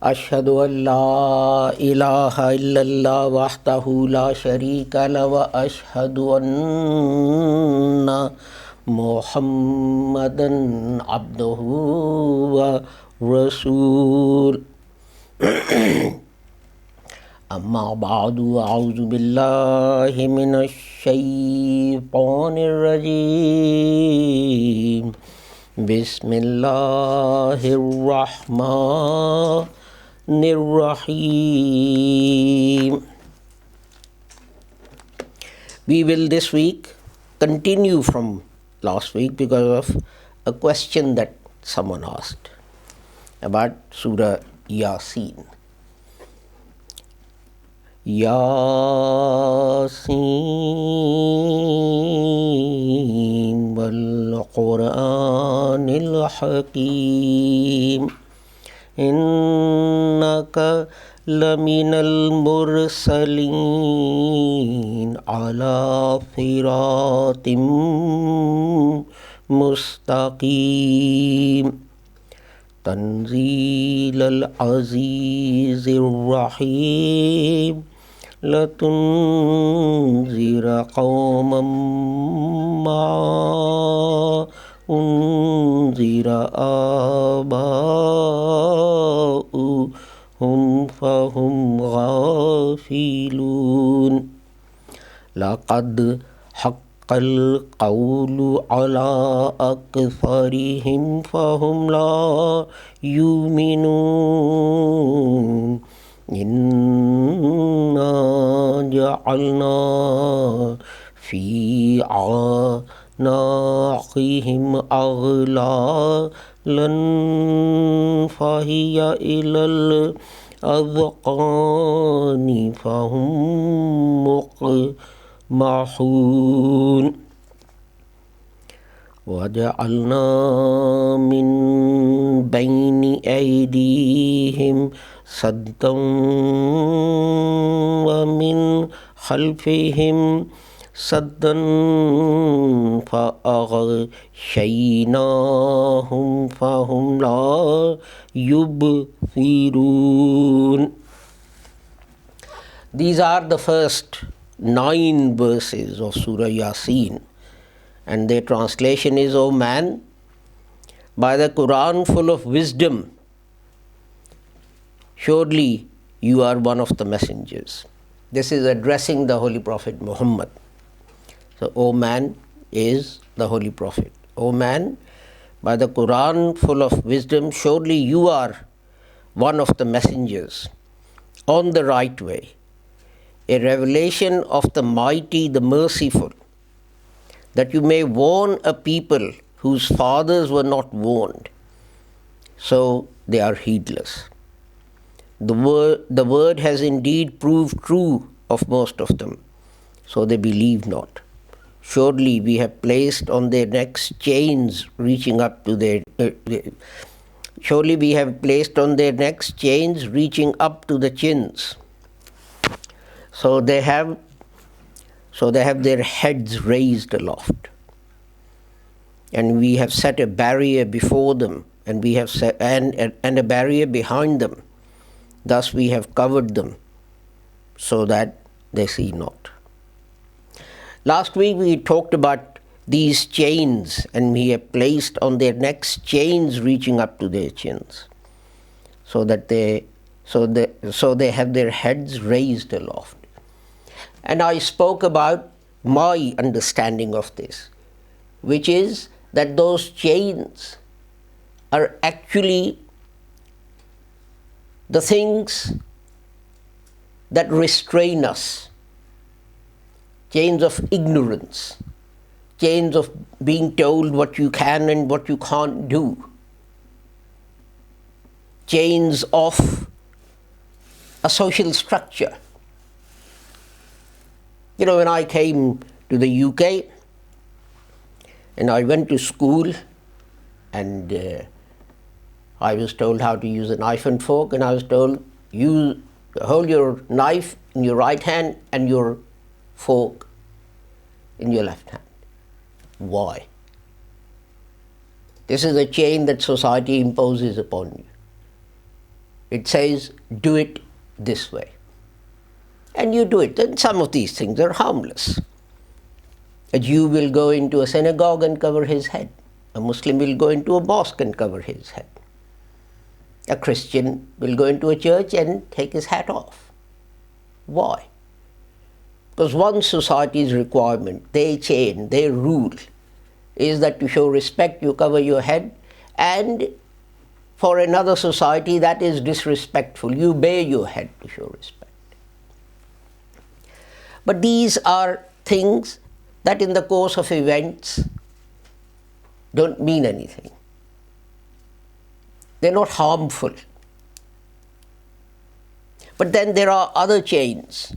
अशहदु अल्ला इलाहा इल्लल्लाह वहदहु ला शरीका लहु व अशहदु अन्ना मुहम्मदन अब्दुहु व रसूल। अम्मा बादु अऊज़ु बिल्लाहि मिनश शैतानिर रजीम। बिस्मिल्लाहिर रहमानिर रहीम। We will this week continue from last week because of a question that someone asked about Surah Yaseen. Yasin वल क़ुरआनिल हकीम इन्नका लमिनल मुरसलीन अला सिरातिम मुस्तकीम तंजीलल अज़ीज़िर रहीम लतुन्ज़िर क़ौमम मा उन्ज़िर आबाउहुम फ़हुम गाफ़िलून। लक़द हक़्क़ल क़ौलु अला अक्सरिहिम फ़हुम ला युमिनून। इन्ना जअलना फ़ी अनाक़िहिम अग़लालन फ़हिय इलल अज़क़ानि फ़हुम मुक़महून। وَجَعَلْنَا مِن بَيْنِ أَيْدِيهِمْ سَدًّا وَمِنْ خَلْفِهِمْ سَدًّا فَأَغْشَيْنَاهُمْ فَهُمْ لَا يُبْصِرُونَ. These are the first 9 verses of Surah Yaseen, and their translation is, O man, by the Quran full of wisdom, surely you are one of the messengers. This is addressing the Holy Prophet Muhammad. So, O man is the Holy Prophet. O man, by the Quran full of wisdom, surely you are one of the messengers on the right way, a revelation of the mighty, the merciful, that you may warn a people whose fathers were not warned, so they are heedless. The word has indeed proved true of most of them, so they believe not. Surely we have placed on their necks chains reaching up to their surely we have placed on their necks chains reaching up to the chins. So they have their heads raised aloft. And we have set a barrier before them, and we have set and a barrier behind them. Thus we have covered them, so that they see not. Last week we talked about these chains, and we have placed on their necks chains reaching up to their chins, so that they have their heads raised aloft. And I spoke about my understanding of this, which is that those chains are actually the things that restrain us. Chains of ignorance, chains of being told what you can and what you can't do, chains of a social structure. You know, when I came to the UK and I went to school, and I was told how to use a knife and fork, and I was told, you hold your knife in your right hand and your fork in your left hand. Why? This is a chain that society imposes upon you. It says, do it this way. And you do it. Then some of these things are harmless. A Jew will go into a synagogue and cover his head. A Muslim will go into a mosque and cover his head. A Christian will go into a church and take his hat off. Why? Because one society's requirement, their chain, their rule, is that to show respect, you cover your head, and for another society, that is disrespectful. You bare your head to show respect. But these are things that in the course of events don't mean anything. They're not harmful. But then there are other chains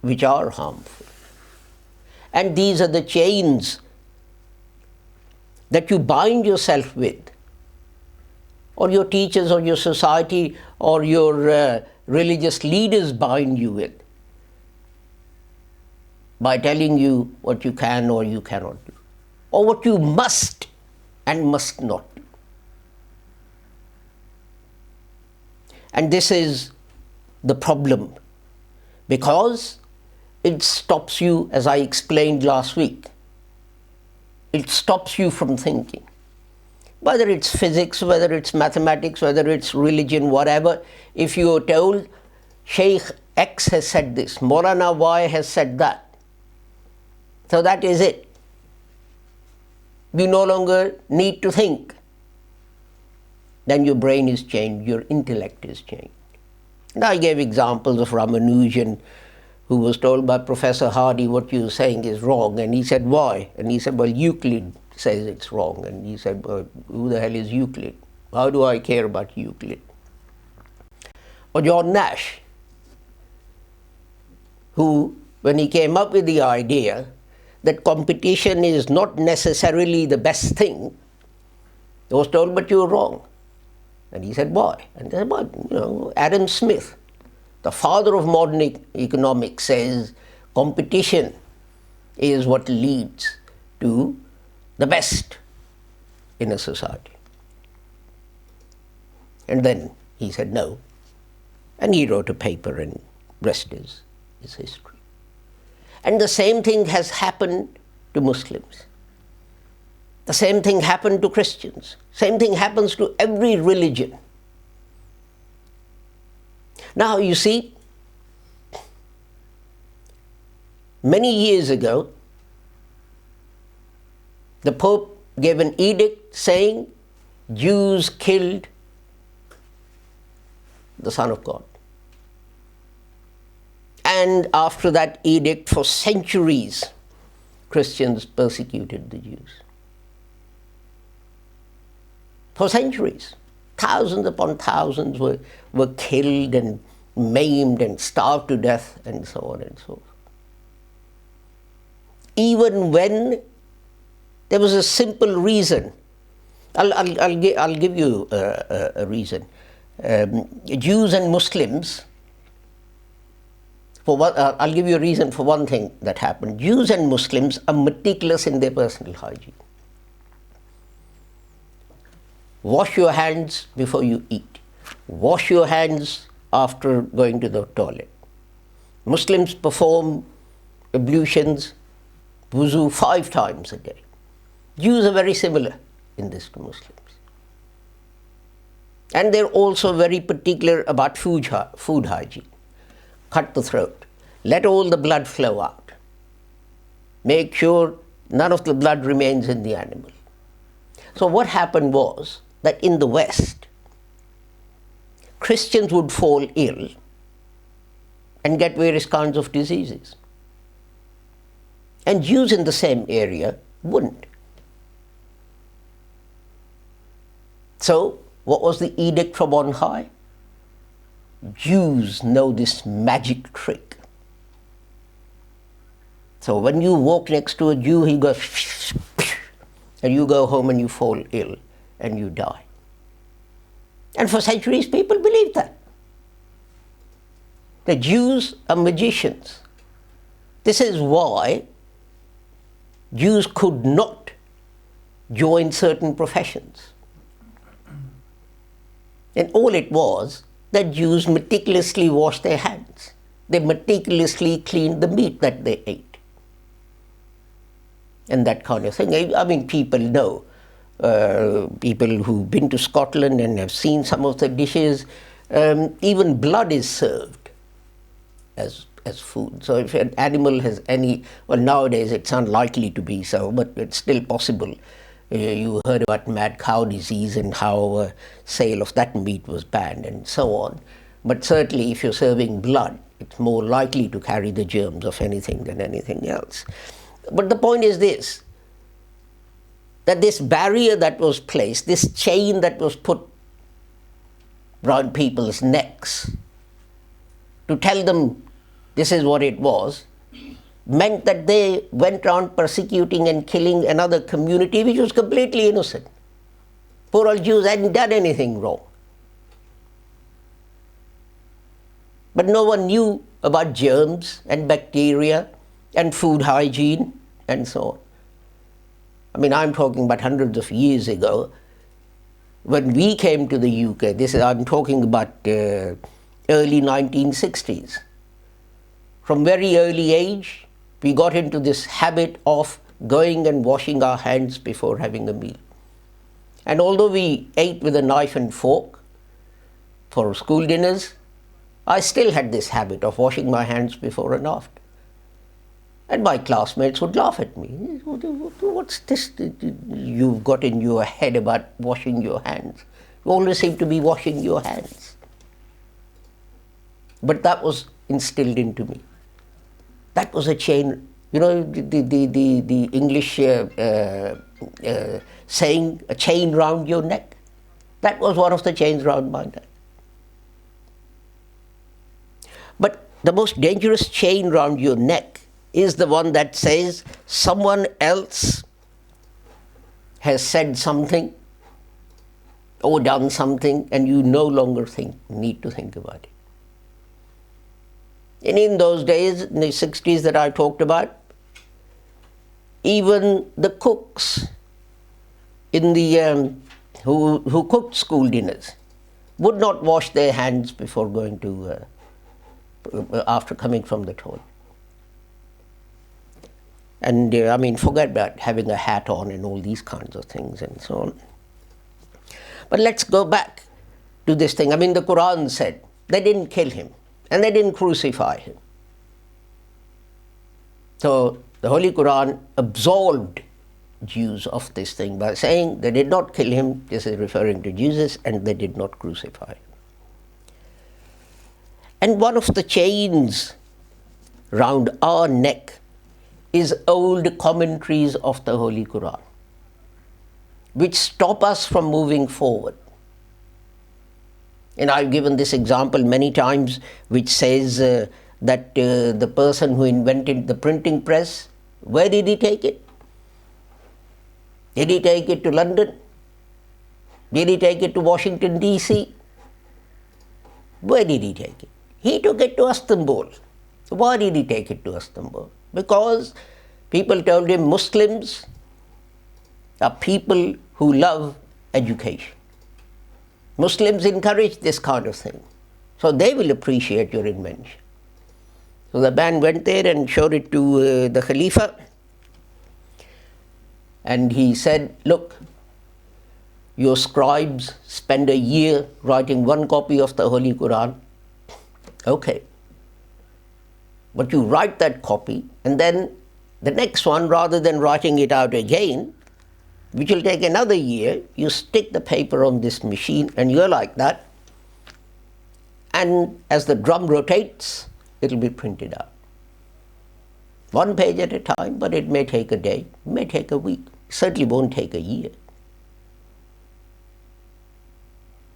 which are harmful. And these are the chains that you bind yourself with, or your teachers or your society or your religious leaders bind you with, by telling you what you can or you cannot do, or what you must and must not do. And this is the problem, because it stops you, as I explained last week, it stops you from thinking. Whether it's physics, whether it's mathematics, whether it's religion, whatever, if you are told, Sheikh X has said this, Maulana Y has said that, so that is it. You no longer need to think. Then your brain is changed, your intellect is changed. And I gave examples of Ramanujan, who was told by Professor Hardy, what you're saying is wrong. And he said, why? And he said, well, Euclid says it's wrong. And he said, well, who the hell is Euclid? How do I care about Euclid? Or John Nash, who, when he came up with the idea that competition is not necessarily the best thing, he was told, but you're wrong. And he said, why? And they said, well, Adam Smith, the father of modern economics, says competition is what leads to the best in a society. And then he said no. And he wrote a paper, and rest is history. And the same thing has happened to Muslims. The same thing happened to Christians. Same thing happens to every religion. Now, you see, many years ago, the Pope gave an edict saying Jews killed the Son of God. And after that edict, for centuries, Christians persecuted the Jews. For centuries, thousands upon thousands were killed and maimed and starved to death and so on and so forth. Even when there was a simple reason. I'll give you a reason. Jews and Muslims, I'll give you a reason for one thing that happened. Jews and Muslims are meticulous in their personal hygiene. Wash your hands before you eat. Wash your hands after going to the toilet. Muslims perform ablutions, wuzu, 5 times a day. Jews are very similar in this to Muslims. And they're also very particular about food hygiene. Cut the throat. Let all the blood flow out. Make sure none of the blood remains in the animal. So what happened was that in the West, Christians would fall ill and get various kinds of diseases. And Jews in the same area wouldn't. So, what was the edict from on high? Jews know this magic trick. So when you walk next to a Jew, he goes and you go home and you fall ill and you die. And for centuries people believed that. The Jews are magicians. This is why Jews could not join certain professions. And all it was that Jews meticulously washed their hands. They meticulously cleaned the meat that they ate. And that kind of thing. I mean, people know, people who've been to Scotland and have seen some of the dishes, even blood is served as food. So if an animal has any, well, nowadays it's unlikely to be so, but it's still possible. You heard about mad cow disease and how sale of that meat was banned and so on. But certainly if you're serving blood, it's more likely to carry the germs of anything than anything else. But the point is this, that this barrier that was placed, this chain that was put round people's necks to tell them this is what it was, meant that they went around persecuting and killing another community which was completely innocent. Poor old Jews hadn't done anything wrong. But no one knew about germs and bacteria and food hygiene and so on. I mean, I'm talking about hundreds of years ago. When we came to the UK, I'm talking about early 1960s. From very early age, we got into this habit of going and washing our hands before having a meal. And although we ate with a knife and fork for school dinners, I still had this habit of washing my hands before and after. And my classmates would laugh at me. What's this you've got in your head about washing your hands? You always seem to be washing your hands. But that was instilled into me. That was a chain, the English saying, a chain round your neck. That was one of the chains round my neck. But the most dangerous chain round your neck is the one that says someone else has said something or done something and you no longer need to think about it. And in those days, in the 60s that I talked about, even the cooks in the who cooked school dinners would not wash their hands before going to after coming from the toilet. And I mean, forget about having a hat on and all these kinds of things and so on. But let's go back to this thing. I mean, the Quran said they didn't kill him and they didn't crucify him. So the Holy Quran absolved Jews of this thing by saying they did not kill him, this is referring to Jesus, and they did not crucify him. And one of the chains round our neck is old commentaries of the Holy Quran, which stop us from moving forward. And I've given this example many times, which says that the person who invented the printing press, where did he take it? Did he take it to London? Did he take it to Washington, D.C.? Where did he take it? He took it to Istanbul. Why did he take it to Istanbul? Because people told him Muslims are people who love education. Muslims encourage this kind of thing. So they will appreciate your invention. So the man went there and showed it to the Khalifa. And he said, look, your scribes spend a year writing one copy of the Holy Quran. Okay. But you write that copy, and then the next one, rather than writing it out again, which will take another year, you stick the paper on this machine, and you're like that. And as the drum rotates, it'll be printed out. One page at a time, but it may take a day, it may take a week. It certainly won't take a year.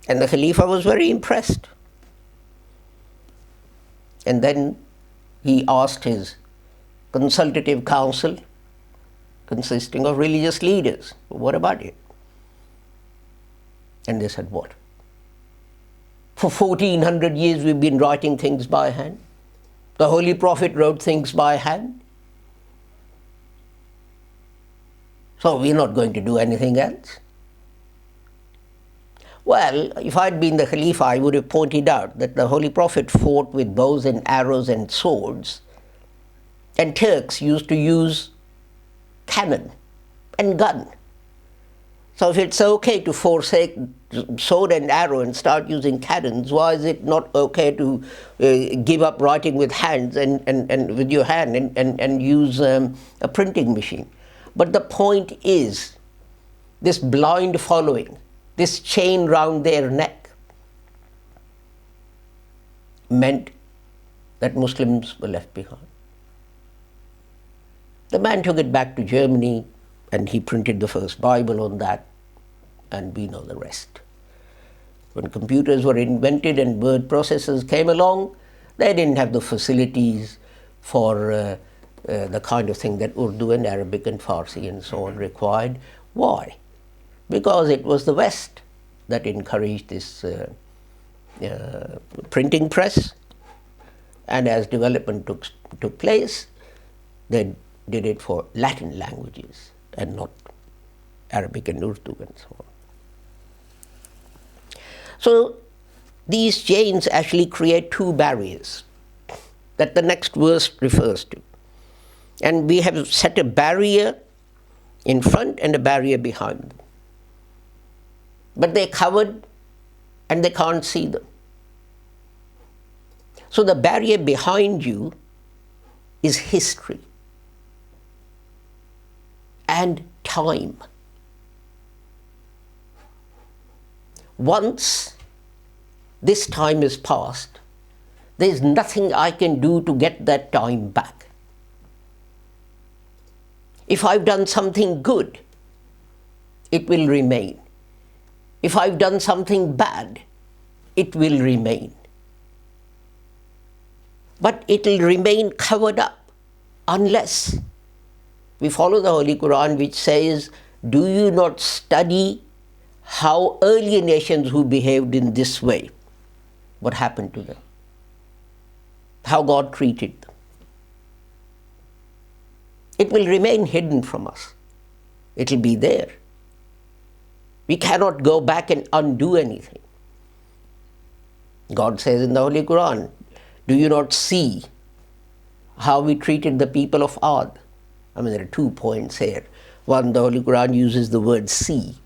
And the Khalifa was very impressed. And then he asked his consultative council, consisting of religious leaders, what about it? And they said, what? For 1400 years we've been writing things by hand. The Holy Prophet wrote things by hand. So we're not going to do anything else. Well, if I'd been the Khalifa, I would have pointed out that the Holy Prophet fought with bows and arrows and swords, and Turks used to use cannon and gun. So if it's okay to forsake sword and arrow and start using cannons, why is it not okay to give up writing with hands and with your hand and use a printing machine? But the point is, this blind following, this chain round their neck, meant that Muslims were left behind. The man took it back to Germany and he printed the first Bible on that, and we know the rest. When computers were invented and word processors came along, they didn't have the facilities for the kind of thing that Urdu and Arabic and Farsi and so on required. Why? Because it was the West that encouraged this printing press, and as development took place, they did it for Latin languages and not Arabic and Urdu and so on. So these chains actually create two barriers that the next verse refers to. And we have set a barrier in front and a barrier behind them. But they're covered and they can't see them. So the barrier behind you is history and time. Once this time is past, there's nothing I can do to get that time back. If I've done something good, it will remain. If I've done something bad, it will remain. But it will remain covered up unless we follow the Holy Quran, which says, do you not study how earlier nations who behaved in this way, what happened to them, how God treated them? It will remain hidden from us. It will be there. We cannot go back and undo anything. God says in the Holy Quran, do you not see how we treated the people of Ad? I mean, there are 2 points here. One, the Holy Quran uses the word see,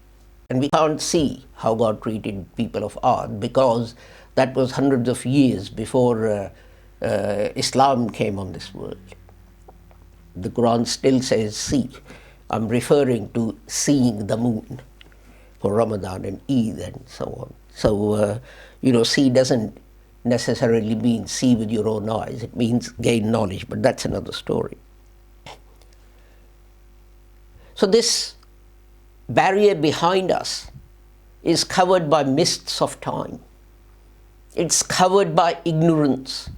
and we can't see how God treated people of Ad because that was hundreds of years before Islam came on this world. The Quran still says see. I'm referring to seeing the moon for Ramadan and Eid and so on. So, see doesn't necessarily mean see with your own eyes. It means gain knowledge, but that's another story. So this barrier behind us is covered by mists of time. It's covered by ignorance.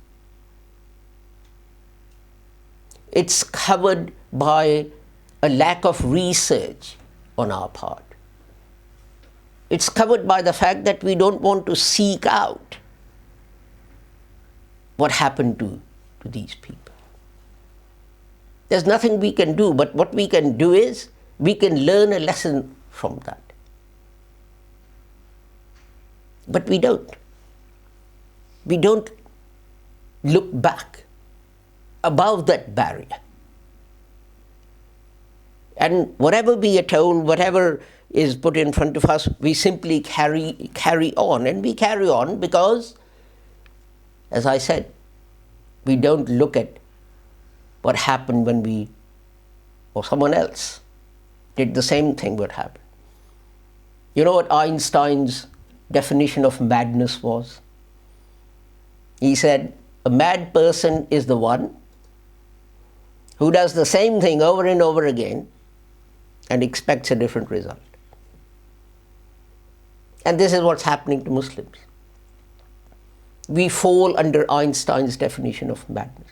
It's covered by a lack of research on our part. It's covered by the fact that we don't want to seek out what happened to these people. There's nothing we can do, but what we can do is we can learn a lesson from that. But we don't. We don't look back above that barrier. And whatever we are told, whatever is put in front of us, we simply carry on. And we carry on because, as I said, we don't look at what happened when we, or someone else, did the same thing what happened. You know what Einstein's definition of madness was? He said, a mad person is the one who does the same thing over and over again and expects a different result. And this is what's happening to Muslims. We fall under Einstein's definition of madness.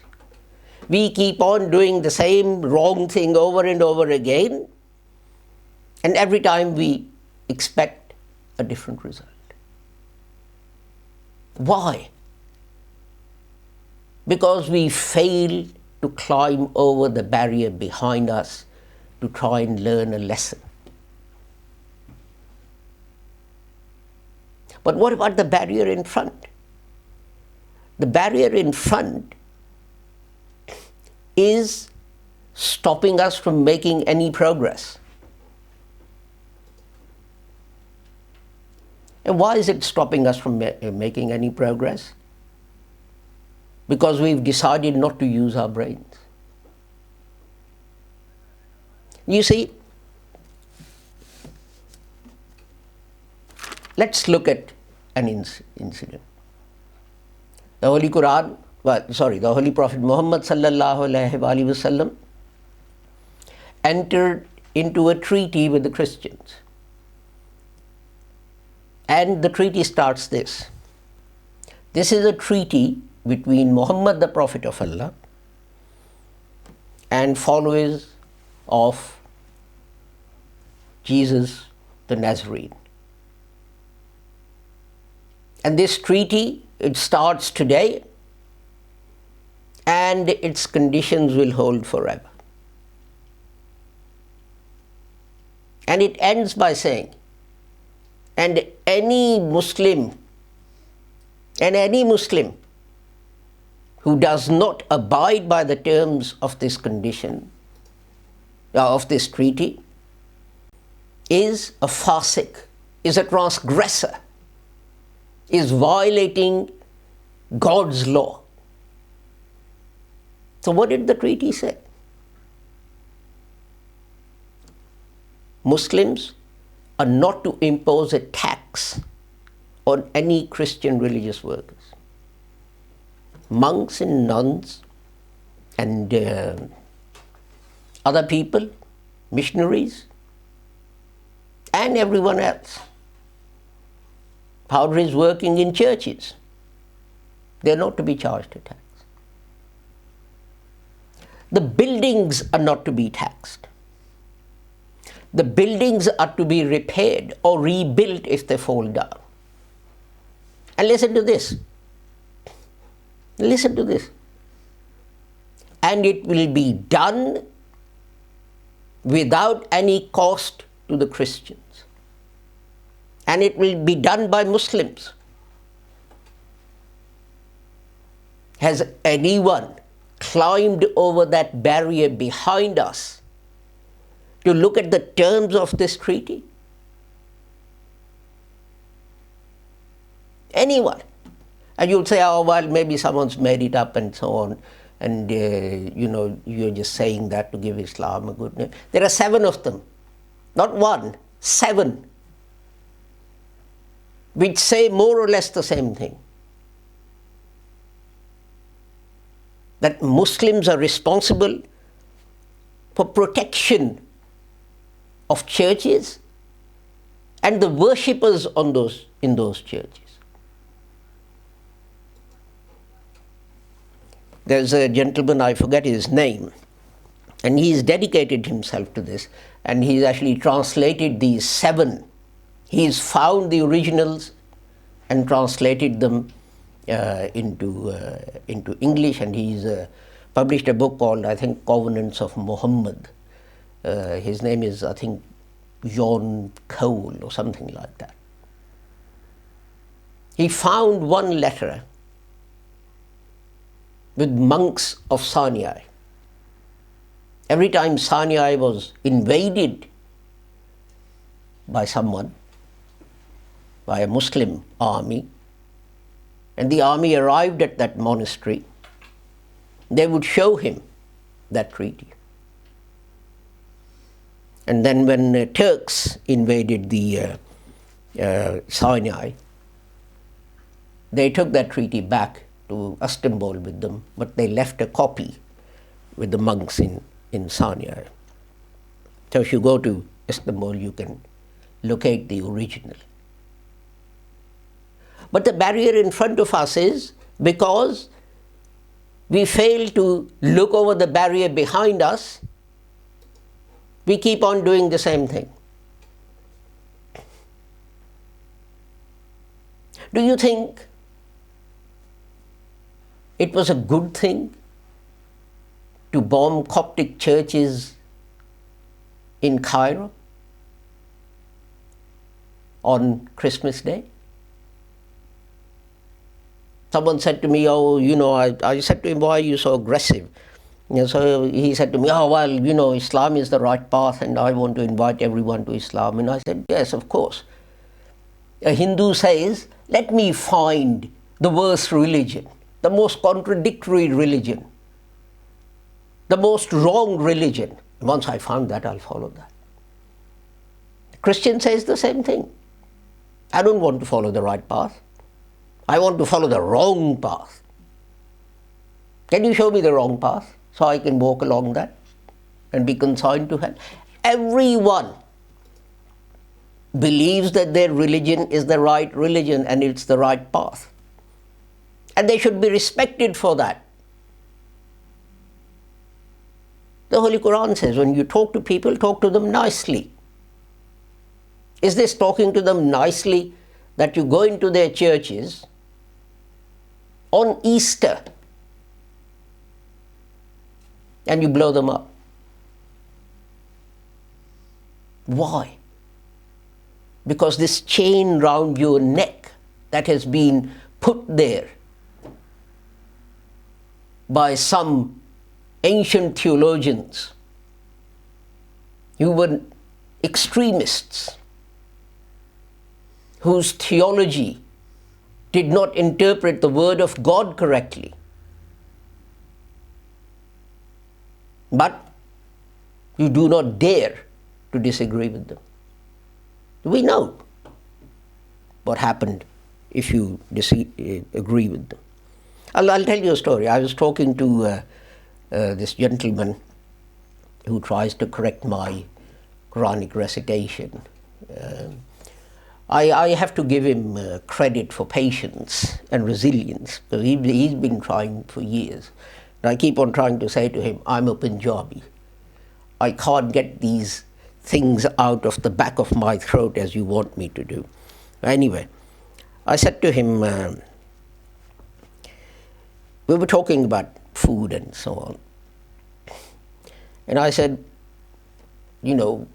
We keep on doing the same wrong thing over and over again, and every time we expect a different result. Why? Because we fail to climb over the barrier behind us to try and learn a lesson. But what about the barrier in front? The barrier in front is stopping us from making any progress. And why is it stopping us from making any progress? Because we've decided not to use our brains. You see, let's look at an incident. The Holy Prophet Muhammad sallallahu alaihi wasallam entered into a treaty with the Christians. And the treaty starts this. This is a treaty between Muhammad, the Prophet of Allah, and followers of Jesus the Nazarene. And this treaty, it starts today, and its conditions will hold forever. And it ends by saying, and any Muslim who does not abide by the terms of this condition, of this treaty, is a fasik, is a transgressor, is violating God's law. So what did the treaty say? Muslims are not to impose a tax on any Christian religious workers. Monks and nuns and other people, missionaries, and everyone else. Padres working in churches, they're not to be charged a tax. The buildings are not to be taxed. The buildings are to be repaired or rebuilt if they fall down. And listen to this. Listen to this. And it will be done without any cost to the Christians. And it will be done by Muslims. Has anyone climbed over that barrier behind us to look at the terms of this treaty? Anyone? And you'll say, oh, well, maybe someone's made it up and so on. And, you're just saying that to give Islam a good name. There are 7 of them. Not 1, 7. Which say more or less the same thing. That Muslims are responsible for protection of churches and the worshippers in those churches. There's a gentleman, I forget his name, and he's dedicated himself to this, and he's actually translated these 7. He's found the originals and translated them into English, and he's published a book called, I think, Covenants of Muhammad. His name is, I think, John Cole or something like that. He found one letter with monks of Sinai. Every time Sinai was invaded by someone, by a Muslim army, and the army arrived at that monastery, they would show him that treaty. And then when Turks invaded the Sinai, they took that treaty back to Istanbul with them, but they left a copy with the monks in Sinai. So if you go to Istanbul, you can locate the original. But the barrier in front of us is because we fail to look over the barrier behind us, we keep on doing the same thing. Do you think it was a good thing to bomb Coptic churches in Cairo on Christmas Day? Someone said to me, I said to him, why are you so aggressive? So he said to me, Islam is the right path and I want to invite everyone to Islam. And I said, yes, of course. A Hindu says, let me find the worst religion, the most contradictory religion, the most wrong religion. Once I found that, I'll follow that. The Christian says the same thing. I don't want to follow the right path. I want to follow the wrong path. Can you show me the wrong path so I can walk along that and be consigned to hell? Everyone believes that their religion is the right religion and it's the right path. And they should be respected for that. The Holy Quran says, when you talk to people, talk to them nicely. Is this talking to them nicely that you go into their churches on Easter and you blow them up? Why? Because this chain round your neck that has been put there by some ancient theologians who were extremists, whose theology did not interpret the word of God correctly. But you do not dare to disagree with them. We know what happened if you agree with them. I'll tell you a story. I was talking to this gentleman who tries to correct my Quranic recitation. I have to give him credit for patience and resilience, because he's been trying for years. And I keep on trying to say to him, I'm a Punjabi. I can't get these things out of the back of my throat as you want me to do. Anyway, I said to him, we were talking about food and so on. And I said, you know,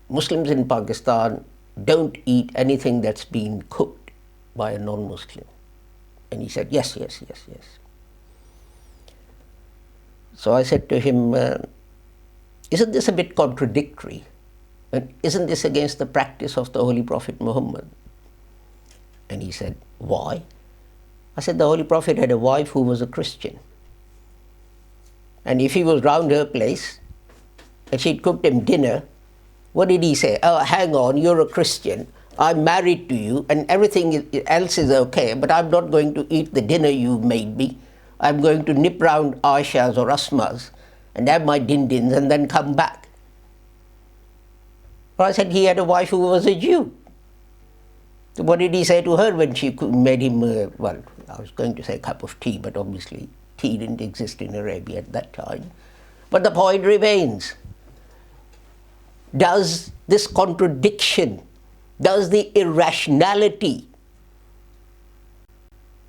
Muslims in Pakistan don't eat anything that's been cooked by a non-Muslim. And he said, yes, yes, yes, yes. So I said to him, isn't this a bit contradictory? And isn't this against the practice of the Holy Prophet Muhammad? And he said, why? I said, the Holy Prophet had a wife who was a Christian. And if he was round her place and she'd cooked him dinner, what did he say? Oh, hang on, you're a Christian. I'm married to you and everything else is okay, but I'm not going to eat the dinner you made me. I'm going to nip round Aisha's or Asma's and have my din-dins and then come back. Well, I said he had a wife who was a Jew. So what did he say to her when she made him, well, I was going to say a cup of tea, but obviously tea didn't exist in Arabia at that time. But the point remains, does this contradiction, does the irrationality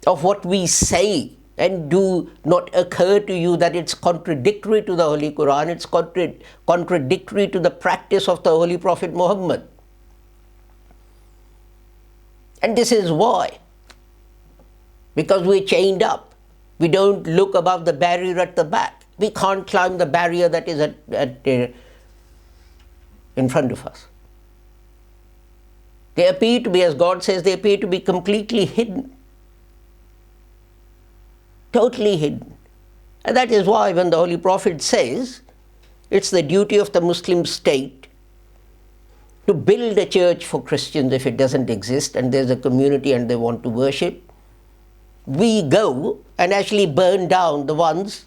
of what we say and do not occur to you that it's contradictory to the Holy Quran, it's contradictory to the practice of the Holy Prophet Muhammad? And this is why. Because we're chained up. We don't look above the barrier at the back. We can't climb the barrier that is in front of us. They appear to be, as God says, they appear to be completely hidden. Totally hidden. And that is why when the Holy Prophet says it's the duty of the Muslim state to build a church for Christians if it doesn't exist and there's a community and they want to worship, we go and actually burn down the ones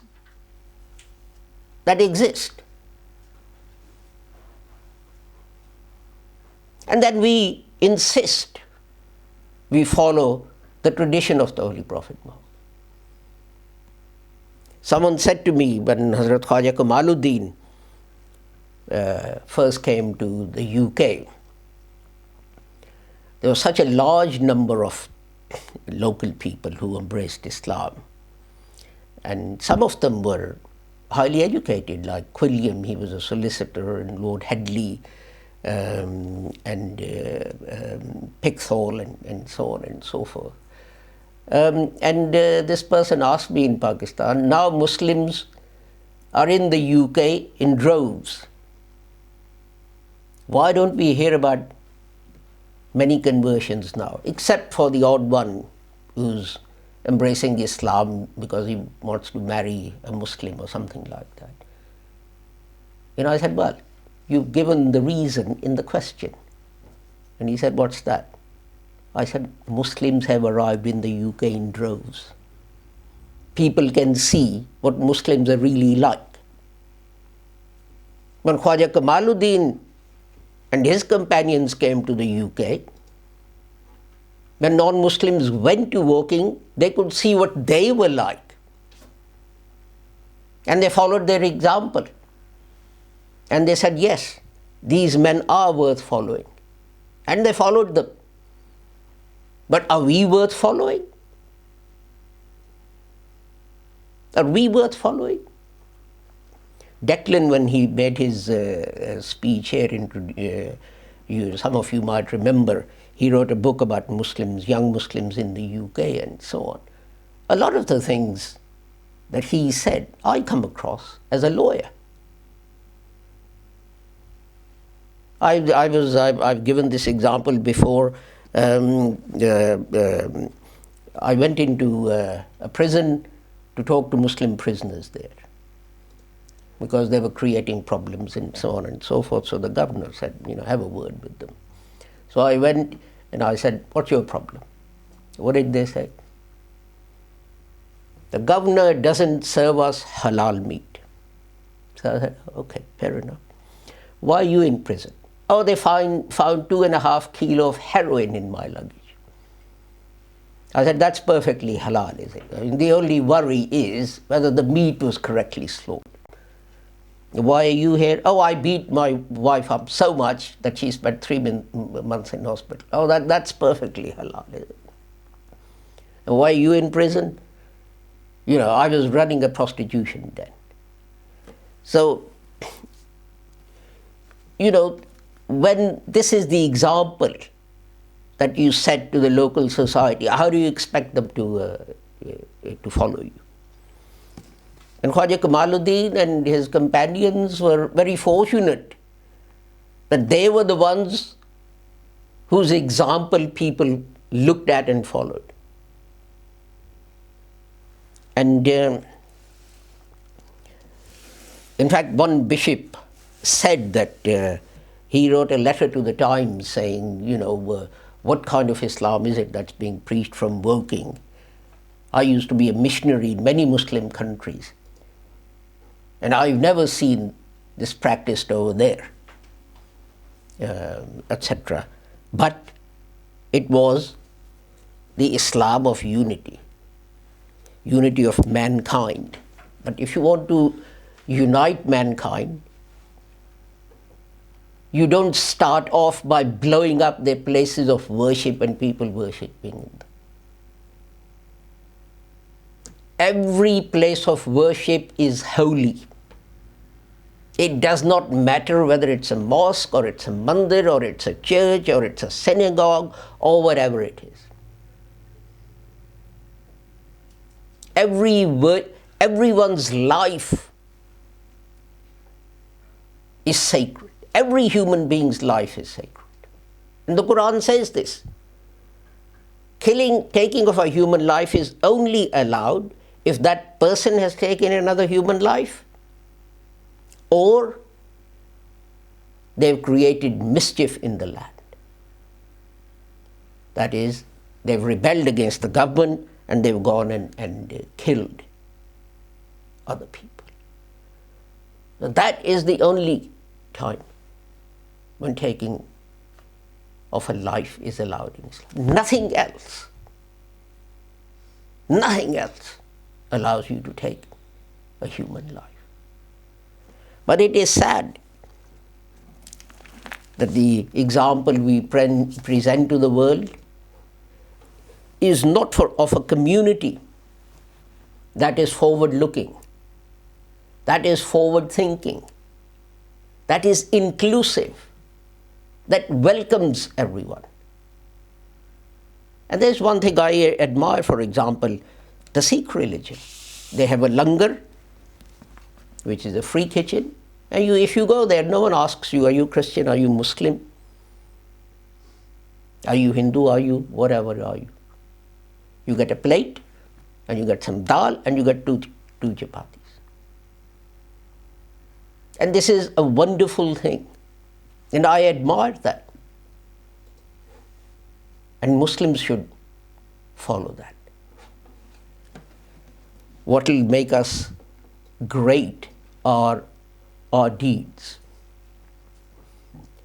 that exist. And then we insist we follow the tradition of the Holy Prophet Muhammad. Someone said to me when Hazrat Khwaja Kamaluddin first came to the UK, there was such a large number of local people who embraced Islam. And some of them were highly educated, like Quilliam, he was a solicitor, and Lord Headley, and Pickthall, and so on and so forth. This person asked me in Pakistan, now Muslims are in the UK in droves. Why don't we hear about many conversions now, except for the odd one who's embracing Islam because he wants to marry a Muslim or something like that? You know, I said, well, you've given the reason in the question. And he said, what's that? I said, Muslims have arrived in the UK in droves. People can see what Muslims are really like. When Khwaja Kamaluddin and his companions came to the UK, when non-Muslims went to walking, they could see what they were like. And they followed their example. And they said, yes, these men are worth following. And they followed them. But are we worth following? Are we worth following? Declan, when he made his speech here, some of you might remember, he wrote a book about Muslims, young Muslims in the UK and so on. A lot of the things that he said, I come across as a lawyer. I've given this example before. I went into a prison to talk to Muslim prisoners there because they were creating problems and so on and so forth. So the governor said, have a word with them. So I went and I said, what's your problem? What did they say? The governor doesn't serve us halal meat. So I said, okay, fair enough. Why are you in prison? Oh, they found 2.5 kilos of heroin in my luggage. I said, that's perfectly halal, is it? I mean, the only worry is whether the meat was correctly slaughtered. Why are you here? Oh, I beat my wife up so much that she spent 3 months in hospital. Oh, that's perfectly halal, is it? And why are you in prison? I was running a prostitution den. So, when this is the example that you set to the local society, how do you expect them to follow you? And Khwaja Kamaluddin and his companions were very fortunate that they were the ones whose example people looked at and followed. And in fact, one bishop said that he wrote a letter to the Times saying, what kind of Islam is it that's being preached from Woking? I used to be a missionary in many Muslim countries, and I've never seen this practiced over there, etc. But it was the Islam of unity of mankind. But if you want to unite mankind, you don't start off by blowing up their places of worship and people worshipping them. Every place of worship is holy. It does not matter whether it's a mosque or it's a mandir or it's a church or it's a synagogue or whatever it is. Everyone's life is sacred. Every human being's life is sacred. And the Quran says this. Taking of a human life is only allowed if that person has taken another human life, or they've created mischief in the land. That is, they've rebelled against the government and they've gone and killed other people. Now that is the only time when taking of a life is allowed in Islam. Nothing else allows you to take a human life. But it is sad that the example we present to the world is not of a community that is forward-looking, that is forward-thinking, that is inclusive, that welcomes everyone. And there's one thing I admire, for example, the Sikh religion. They have a langar, which is a free kitchen, and if you go there, no one asks you, are you Christian, are you Muslim, are you Hindu, are you whatever are you. You get a plate, and you get some dal, and you get two chapatis. And this is a wonderful thing, and I admire that. And Muslims should follow that. What will make us great are our deeds.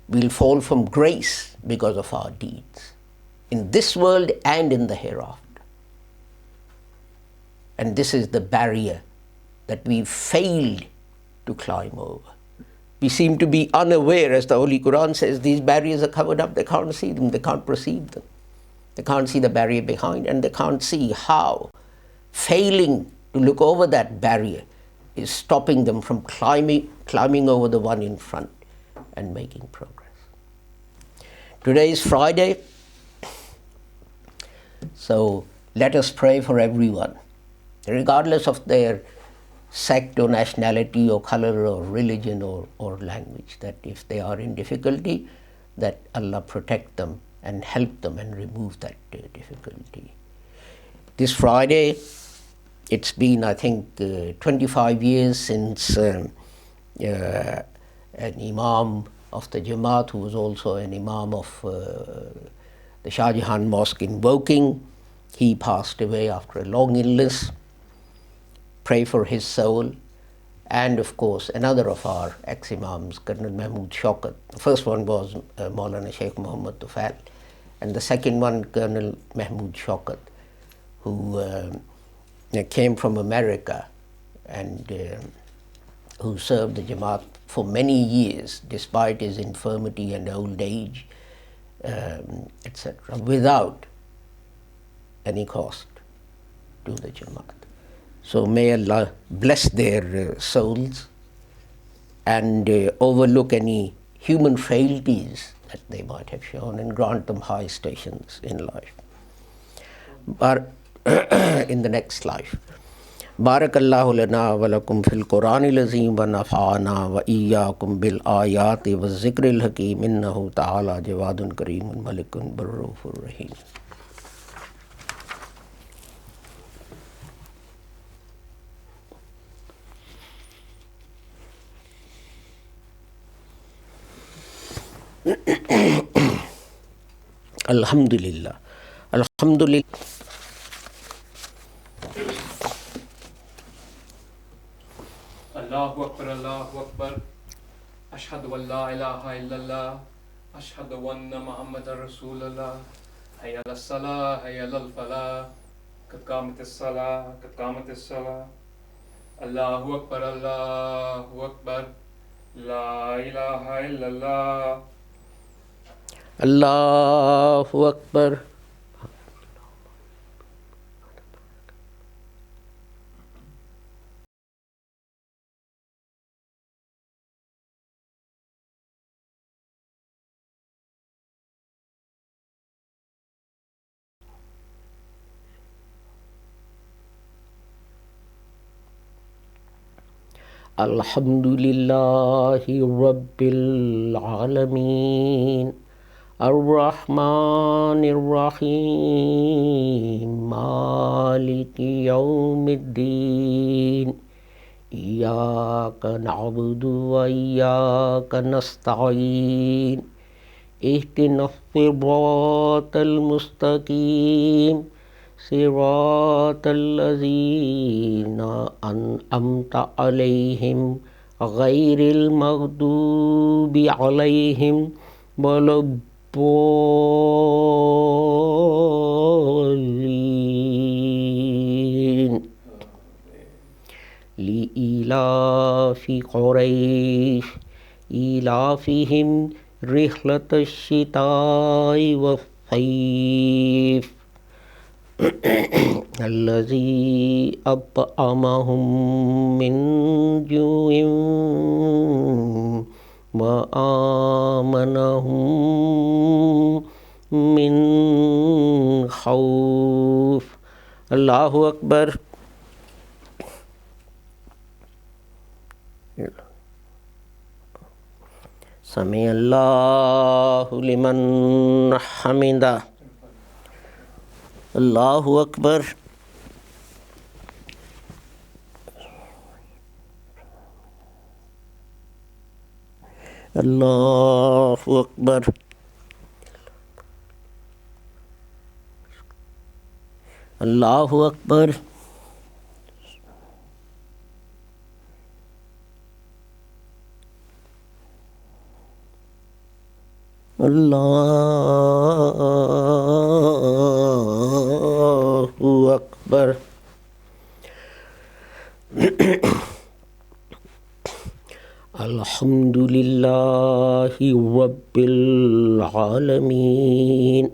We'll fall from grace because of our deeds, in this world and in the hereafter. And this is the barrier that we've failed to climb over. We seem to be unaware, as the Holy Quran says, these barriers are covered up, they can't see them, they can't perceive them. They can't see the barrier behind, and they can't see how failing to look over that barrier is stopping them from climbing over the one in front and making progress. Today is Friday, so let us pray for everyone, regardless of their sect or nationality or color or religion or language, that if they are in difficulty, that Allah protect them and help them and remove that difficulty. This Friday, it's been, I think, 25 years since an Imam of the Jamaat, who was also an Imam of the Shah Jahan Mosque in Woking, he passed away after a long illness. Pray for his soul. And of course, another of our ex-Imams, Colonel Mahmood Shaukat. The first one was Maulana Sheikh Muhammad Tufail, and the second one, Colonel Mahmood Shaukat, who came from America and who served the Jamaat for many years despite his infirmity and old age, etc., without any cost to the Jamaat. So may Allah bless their souls and overlook any human frailties that they might have shown and grant them high stations in life. But in the next life. Barakallahu lana wa lakum fil Qur'anil azim wa nafa'ana wa iyyakum bil ayati wa zikril hakim innahu ta'ala jawadun kareemun malikun barrufur rahim. Alhamdulillah. Alhamdulillah. Allahu Akbar, Allahu Akbar. Ashhadu an la ilaha illallah. Ashhadu anna Muhammadar Rasulullah. Hayya ala salah, hayya ala falah. Qad qamatis salah, qad qamatis salah. Allahu Akbar, Allahu Akbar. La ilaha illallah. Allahu Akbar. Alhamdulillahi Rabbil Alameen. Ar-Rahmanir Rahim. Maliki Yawmiddin. Iyyaka na'budu wa iyyaka nasta'in. Ihdinas siratal mustaqim. Siratal ladzina an'amta alaihim ghairil maghdubi alaihim waladdallin. Li'ilafi Quraish ilafihim rihlatash shita'i was-sayf. الذي أطعمهم من جوع وآمنهم من خوف. الله أكبر. سمع الله لمن حمده. Allahu Akbar. Allahu Akbar. Allahu Akbar. Allahu Akbar. Alhamdulillahi Rabbil Alameen.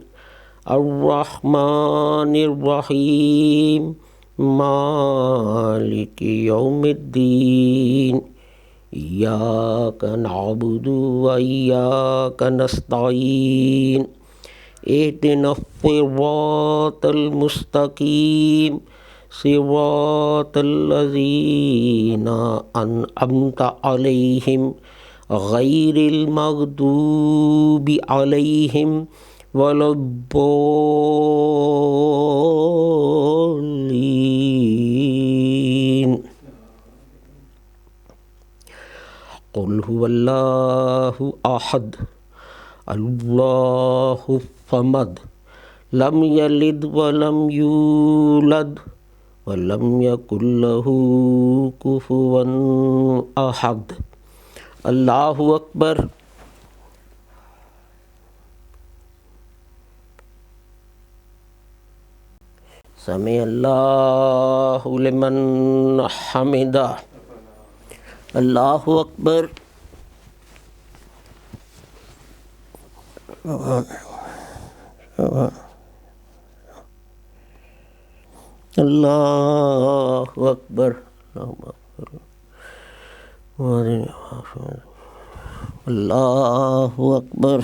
Ar-Rahmanir Rahim. Maliki Yawmiddin. Iyyaka na'budu wa iyyaka nasta'in. Ihdinas siratal mustaqim. Siratal ladzina an'amta alaihim ghairil maghdubi alaihim waladdallin. Qul huwallahu ahad. Allahu samad. Lam yalid wa lam yulad wa lam yakul lahu kufuwan ahad. Allahu Akbar. سمع الله لمن حمده. الله أكبر. الله أكبر. الله أكبر. الله أكبر.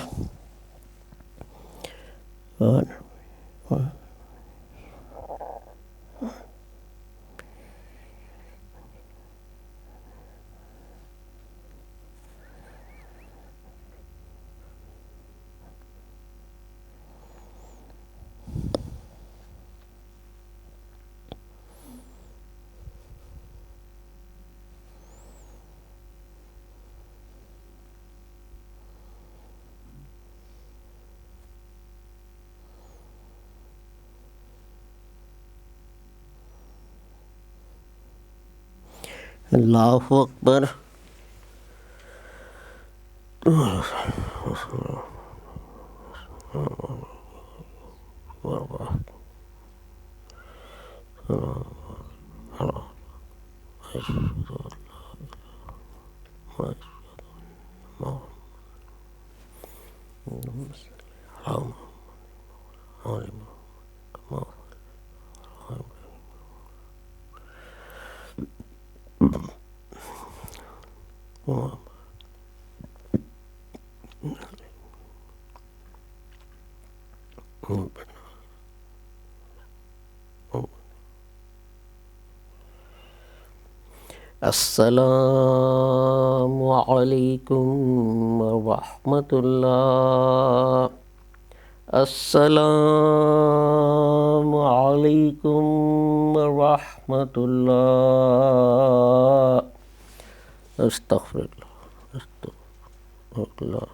السلام عليكم ورحمة الله. السلام عليكم ورحمة الله. استغفر الله. استغفر الله.